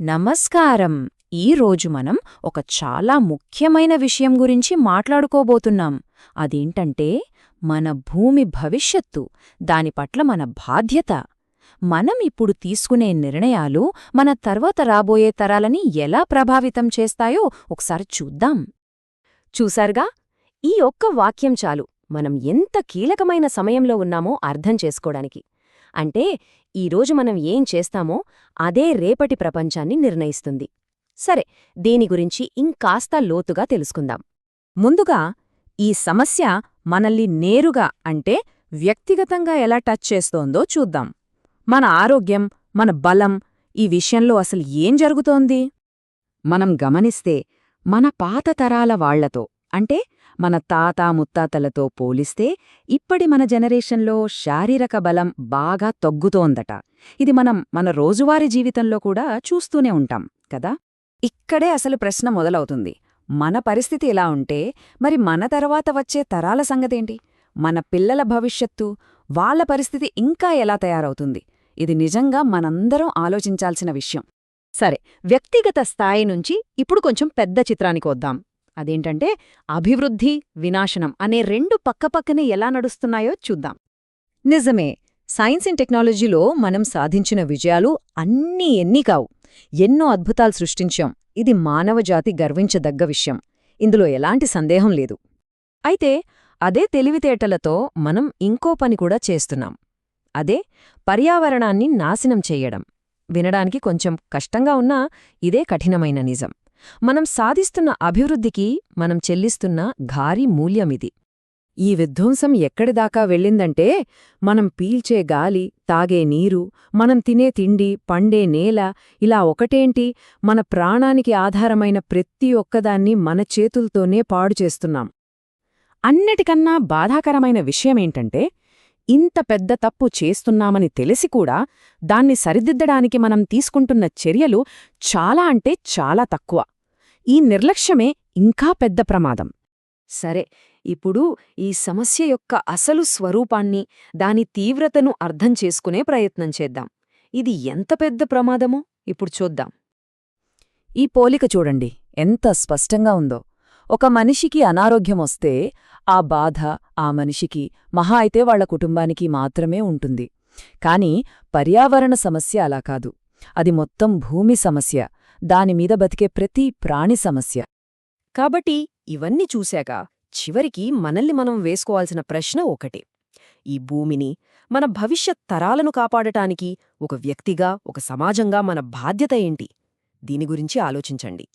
నమస్కారం. ఈరోజు మనం ఒక చాలా ముఖ్యమైన విషయం గురించి మాట్లాడుకోబోతున్నాం. అదేంటంటే మన భూమి భవిష్యత్తు, దాని పట్ల మన బాధ్యత. మనం ఇప్పుడు తీసుకునే నిర్ణయాలు మన తర్వాత రాబోయే తరాలని ఎలా ప్రభావితం చేస్తాయో ఒకసారి చూద్దాం. చూశారుగా, ఈ ఒక్క వాక్యం చాలు మనం ఎంత కీలకమైన సమయంలో ఉన్నామో అర్థం చేసుకోవడానికి. అంటే ఈరోజు మనం ఏం చేస్తామో అదే రేపటి ప్రపంచాన్ని నిర్ణయిస్తుంది. సరే, దీని గురించి ఇంకాస్త లోతుగా తెలుసుకుందాం. ముందుగా ఈ సమస్య మనల్ని నేరుగా అంటే వ్యక్తిగతంగా ఎలా టచ్ చేస్తోందో చూద్దాం. మన ఆరోగ్యం, మన బలం, ఈ విషయంలో అసలు ఏం జరుగుతోంది? మనం గమనిస్తే మన పాత తరాల వాళ్లతో అంటే మన తాత ముత్తాతలతో పోలిస్తే ఇప్పటి మన జనరేషన్లో శారీరక బలం బాగా తగ్గుతోందట. ఇది మన రోజువారీ జీవితంలో కూడా చూస్తూనే ఉంటాం కదా. ఇక్కడే అసలు ప్రశ్న మొదలవుతుంది. మన పరిస్థితి ఇలా ఉంటే మరి మన తర్వాత వచ్చే తరాల సంగతేంటి? మన పిల్లల భవిష్యత్తు, వాళ్ల పరిస్థితి ఇంకా ఎలా తయారవుతుంది? ఇది నిజంగా మనందరం ఆలోచించాల్సిన విషయం. సరే, వ్యక్తిగత స్థాయి నుంచి ఇప్పుడు కొంచెం పెద్ద చిత్రానికి వద్దాం. అదేంటంటే అభివృద్ధి, వినాశనం అనే రెండు పక్కపక్కనే ఎలా నడుస్తున్నాయో చూద్దాం. నిజమే, సైన్స్ అండ్ టెక్నాలజీలో మనం సాధించిన విజయాలు అన్నీ ఎన్ని కావు. ఎన్నో అద్భుతాలు సృష్టించాం. ఇది మానవజాతి గర్వించదగ్గ విషయం. ఇందులో ఎలాంటి సందేహం లేదు. అయితే అదే తెలివితేటలతో మనం ఇంకో పని కూడా చేస్తున్నాం. అదే పర్యావరణాన్ని నాశనం చెయ్యడం. వినడానికి కొంచెం కష్టంగా ఉన్నా ఇదే కఠినమైన నిజం. మనం సాధిస్తున్న అభివృద్ధికి మనం చెల్లిస్తున్న భారీ మూల్యమిది. ఈ విధ్వంసం ఎక్కడిదాకా వెళ్ళిందంటే మనం పీల్చే గాలి, తాగే నీరు, మనం తినే తిండి, పండే నేల, ఇలా ఒకటేంటి మన ప్రాణానికి ఆధారమైన ప్రతి ఒక్కదాన్ని మన చేతుల్తోనే పాడుచేస్తున్నాం. అన్నిటికన్నా బాధాకరమైన విషయమేంటంటే ఇంత పెద్ద తప్పు చేస్తున్నామని తెలిసికూడా దాన్ని సరిదిద్దడానికి మనం తీసుకుంటున్న చర్యలు చాలా అంటే చాలా తక్కువ. ఈ నిర్లక్ష్యమే ఇంకా పెద్ద ప్రమాదం. సరే, ఇప్పుడు ఈ సమస్య యొక్క అసలు స్వరూపాన్ని, దాని తీవ్రతను అర్థం చేసుకునే ప్రయత్నం చేద్దాం. ఇది ఎంత పెద్ద ప్రమాదమో ఇప్పుడు చూద్దాం. ఈ పోలిక చూడండి, ఎంత స్పష్టంగా ఉందో. ఒక మనిషికి అనారోగ్యమొస్తే ఆ బాధ ఆ మనిషికి, మహా అయితే వాళ్ల కుటుంబానికి మాత్రమే ఉంటుంది. కాని పర్యావరణ సమస్య అలా కాదు. అది మొత్తం భూమి సమస్య, దానిమీద బతికే ప్రతి ప్రాణి సమస్య. కాబట్టి ఇవన్నీ చూశాక చివరికి మనల్ని మనం వేసుకోవాల్సిన ప్రశ్న ఒకటే: ఈ భూమిని, మన భవిష్యత్ తరాలను కాపాడటానికి ఒక వ్యక్తిగా, ఒక సమాజంగా మన బాధ్యత ఏంటి? దీని గురించి ఆలోచించండి.